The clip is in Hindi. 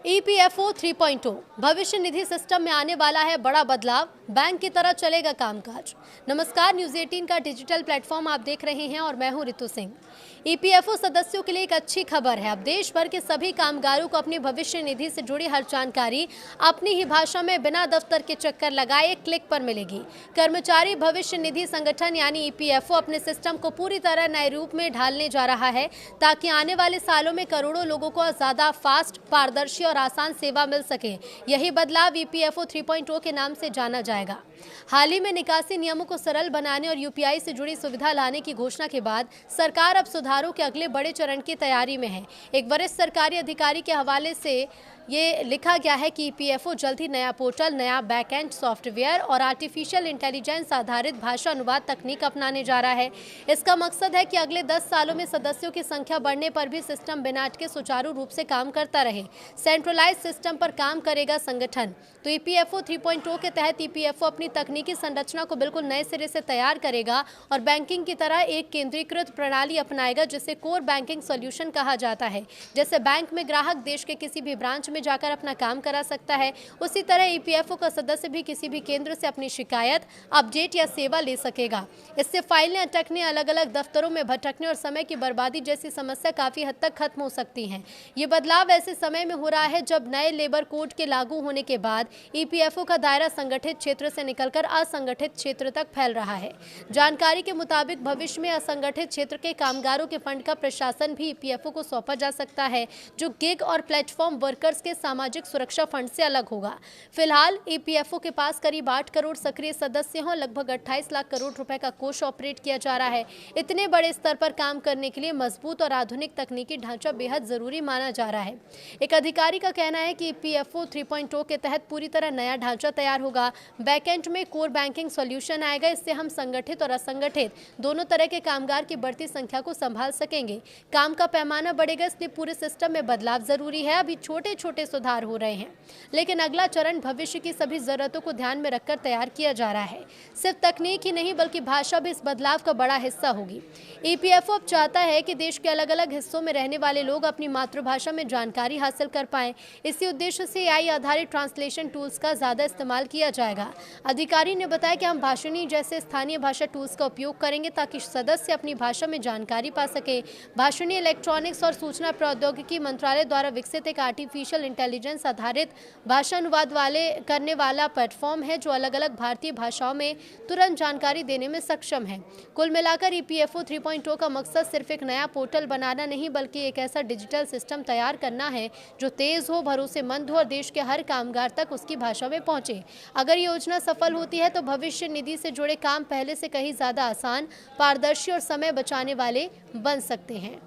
ईपीएफओ 3.0 भविष्य निधि सिस्टम में आने वाला है बड़ा बदलाव, बैंक की तरह चलेगा कामकाज। नमस्कार, न्यूज़ 18 का डिजिटल प्लेटफॉर्म आप देख रहे हैं और मैं हूं रितु सिंह। ईपीएफओ सदस्यों के लिए एक अच्छी खबर है। अब देश भर के सभी कामगारों को अपनी भविष्य निधि से जुड़ी हर जानकारी अपनी ही भाषा में बिना दफ्तर के चक्कर लगाए क्लिक पर मिलेगी। कर्मचारी भविष्य निधि संगठन यानी ईपीएफओ अपने सिस्टम को पूरी तरह नए रूप में ढालने जा रहा है ताकि आने वाले सालों में करोड़ों लोगों को ज्यादा फास्ट, पारदर्शी और आसान सेवा मिल सके। यही बदलाव ईपीएफओ 3.0 के नाम से जाना जाएगा। हाल ही में निकासी नियमों को सरल बनाने और यूपीआई से जुड़ी सुविधा लाने की घोषणा के बाद सरकार अब सुधारों के अगले बड़े चरण की तैयारी में है। एक वरिष्ठ सरकारी अधिकारी के हवाले से ये लिखा गया है कि ईपीएफओ जल्द ही नया पोर्टल, नया बैकएंड सॉफ्टवेयर और आर्टिफिशियल इंटेलिजेंस आधारित भाषा अनुवाद तकनीक अपनाने जा रहा है। इसका मकसद है कि अगले 10 सालों में सदस्यों की संख्या बढ़ने पर भी सिस्टम बिना अटके सुचारू रूप से काम करता रहे। सेंट्रलाइज सिस्टम पर काम करेगा संगठन। तो ईपीएफओ 3.0 के तहत ईपीएफओ अपनी तकनीकी संरचना को बिल्कुल नए सिरे से तैयार करेगा और बैंकिंग की तरह एक केंद्रीकृत प्रणाली अपनाएगा जिसे कोर बैंकिंग सॉल्यूशन कहा जाता है। जैसे बैंक में ग्राहक देश के किसी भी ब्रांच में जाकर अपना काम करा सकता है, उसी तरह ईपीएफओ का सदस्य भी किसी भी केंद्र से अपनी शिकायत, अपडेट या सेवा ले सकेगा। इससे फाइलें अटकने, अलग अलग दफ्तरों में भटकने और समय की बर्बादी जैसी समस्या काफी हद तक खत्म हो सकती है। ये बदलाव ऐसे समय में हो रहा है जब नए लेबर कोड के लागू होने के बाद ईपीएफओ का दायरा संगठित क्षेत्र से निकलकर असंगठित क्षेत्र तक फैल रहा है। जानकारी के मुताबिक भविष्य में असंगठित क्षेत्र के कामगारों के फंड का प्रशासन भी ईपीएफओ को सौंपा जा सकता है, जो गिग और प्लेटफॉर्म वर्कर्स के सामाजिक सुरक्षा फंड से अलग होगा। फिलहाल ईपीएफओ के पास करीब 8 करोड़ सक्रिय सदस्य हैं, लगभग 28 लाख करोड़ रुपए का कोष ऑपरेट किया जा रहा है। इतने बड़े स्तर पर काम करने के लिए मजबूत और आधुनिक तकनीकी ढांचा बेहद जरूरी माना जा रहा है। एक अधिकारी का कहना है कि ईपीएफओ 3.0 के तहत पूरी तरह नया ढांचा तैयार होगा। बैकएंड में कोर बैंकिंग सॉल्यूशन आएगा। इससे हम संगठित और असंगठित दोनों तरह के कामगार की बढ़ती संख्या को संभाल सकेंगे। काम का पैमाना बढ़ेगा, इसलिए पूरे सिस्टम में बदलाव जरूरी है। अभी छोटे छोटे सुधार हो रहे हैं, लेकिन अगला चरण भविष्य की सभी जरूरतों को ध्यान में रखकर तैयार किया जा रहा है। सिर्फ तकनीक ही नहीं बल्कि भाषा भी इस बदलाव का बड़ा हिस्सा होगी। ईपीएफओ अब चाहता है कि देश के अलग अलग हिस्सों में रहने वाले लोग अपनी मातृभाषा में जानकारी हासिल कर पाएं। इसी उद्देश्य से एआई आधारित ट्रांसलेशन टूल्स का ज्यादा इस्तेमाल किया जाएगा। अधिकारी ने बताया कि हम भाषिणी जैसे स्थानीय भाषा टूल्स का उपयोग करेंगे ताकि सदस्य अपनी भाषा में जानकारी पा सके। भाषिणी इलेक्ट्रॉनिक्स और सूचना प्रौद्योगिकी मंत्रालय द्वारा विकसित एक आर्टिफिशियल इंटेलिजेंस आधारित भाषा अनुवाद करने वाला प्लेटफॉर्म है जो अलग अलग भारतीय भाषाओं में तुरंत जानकारी देने में सक्षम है। कुल मिलाकर ईपीएफओ 3.0 का मकसद सिर्फ एक नया पोर्टल बनाना नहीं बल्कि एक ऐसा डिजिटल सिस्टम तैयार करना है जो तेज हो, भरोसेमंद हो और देश के हर कामगार तक उसकी भाषा में पहुंचे। अगर योजना सफल होती है तो भविष्य निधि से जुड़े काम पहले से कहीं ज्यादा आसान, पारदर्शी और समय बचाने वाले बन सकते हैं।